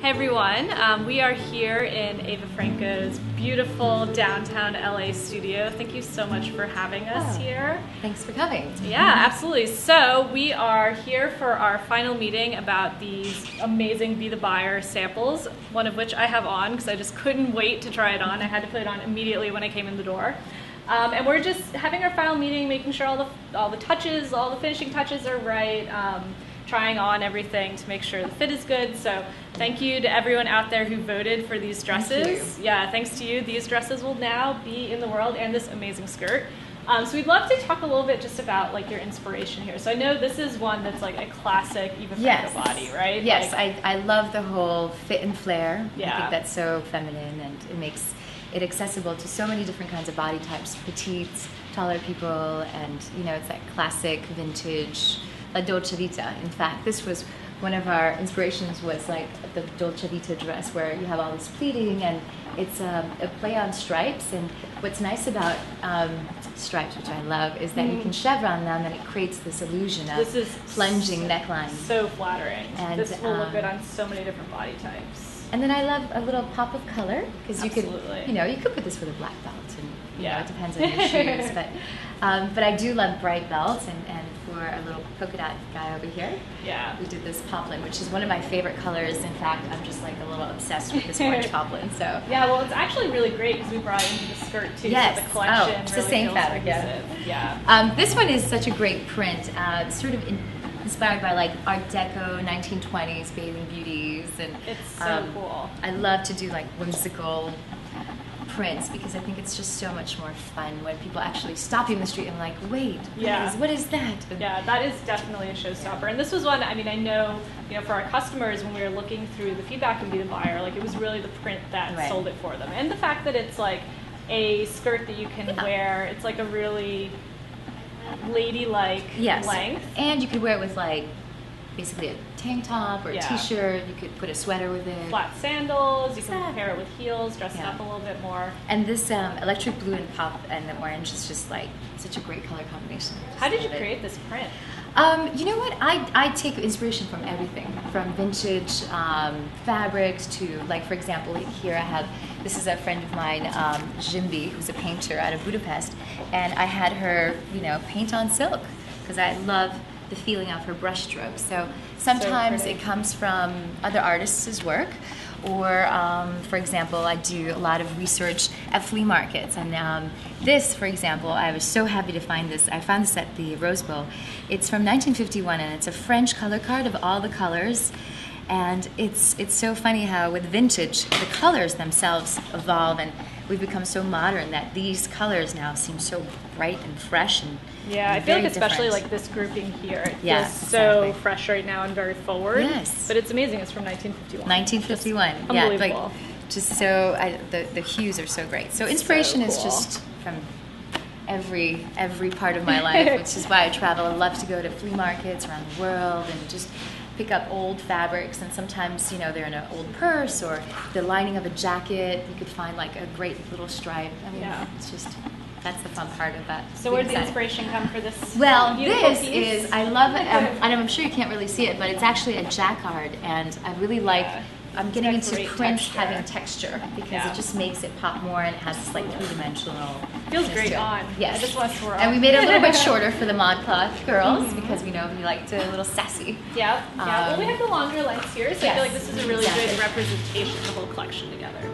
Hey everyone, we are here in Eva Franco's beautiful downtown LA studio. Thank you so much for having us here. Thanks for coming. Yeah, absolutely. So we are here for our final meeting about these amazing Be the Buyer samples, one of which I have on because I just couldn't wait to try it on. I had to put it on immediately when I came in the door. And we're just having our final meeting, making sure all the touches, all the finishing touches are right. Trying on everything to make sure the fit is good. So thank you to everyone out there who voted for these dresses. Yeah, thanks to you, these dresses will now be in the world, and this amazing skirt. So we'd love to talk a little bit just about like your inspiration here. So I know this is one that's like a classic Eva Franco body, right? Yes, like, I love the whole fit and flare. Yeah. I think that's so feminine, and it makes it accessible to so many different kinds of body types, petites, taller people, and you know, it's that classic vintage La Dolce Vita. In fact, this was one of our inspirations, was like the Dolce Vita dress where you have all this pleating, and it's a play on stripes. And what's nice about stripes, which I love, is that you can chevron them and it creates this illusion of plunging neckline. So flattering. And this will look good on so many different body types. And then I love a little pop of color, because you could put this with a black belt, and you know, it depends on your shoes. But I do love bright belts, and for our little polka dot guy over here, we did this poplin, which is one of my favorite colors. In fact, I'm just like a little obsessed with this orange poplin. So yeah, well, it's actually really great because we brought it into the skirt too. Yes, so the collection it's really the same feels fabric. cohesive. Yeah. This one is such a great print. It's sort of inspired by like Art Deco, 1920s bathing beauties, and it's so cool. I love to do like whimsical prints because I think it's just so much more fun when people actually stop you in the street and like, wait, what is that? Yeah, that is definitely a showstopper. And this was one, I mean, I know, for our customers, when we were looking through the feedback and Be the Buyer, like it was really the print that sold it for them. And the fact that it's like a skirt that you can wear, it's like a really ladylike length. And you could wear it with like basically a tank top or a t-shirt. You could put a sweater with it. Flat sandals. You can pair it with heels, dress it up a little bit more. And this electric blue and pop and the orange is just like such a great color combination. How did you create this print? You know what? I take inspiration from everything, from vintage fabrics to, like, for example, here I have, this is a friend of mine, Jimby, who's a painter out of Budapest, and I had her, paint on silk because I love the feeling of her brush strokes. So sometimes it comes from other artists' work, or for example, I do a lot of research at flea markets. And this, for example, I was so happy to find this. I found this at the Rose Bowl. It's from 1951, and it's a French color card of all the colors. And it's so funny how with vintage, the colors themselves evolve, and we've become so modern that these colors now seem so bright and fresh and I feel like especially like this grouping here, it feels so fresh right now and very forward. Yes. But it's amazing. It's from 1951. 1951. Just unbelievable. Like, just so the hues are so great. So inspiration is just from every part of my life, which is why I travel. I love to go to flea markets around the world and just pick up old fabrics, and sometimes they're in an old purse or the lining of a jacket. You could find like a great little stripe. I mean, it's just, that's the fun part of that. So where did the inspiration come for this? Well, this is, I love it, and I'm sure you can't really see it, but it's actually a jacquard, and I really like, I'm getting into prints having texture because it just makes it pop more, and it has this like three-dimensional. Feels great on. Yes. I just want to swirl. And we made it a little bit shorter for the ModCloth girls because we know we like to a little sassy. Yeah. Well, we have the longer lengths here, so I feel like this is a really good representation of the whole collection together.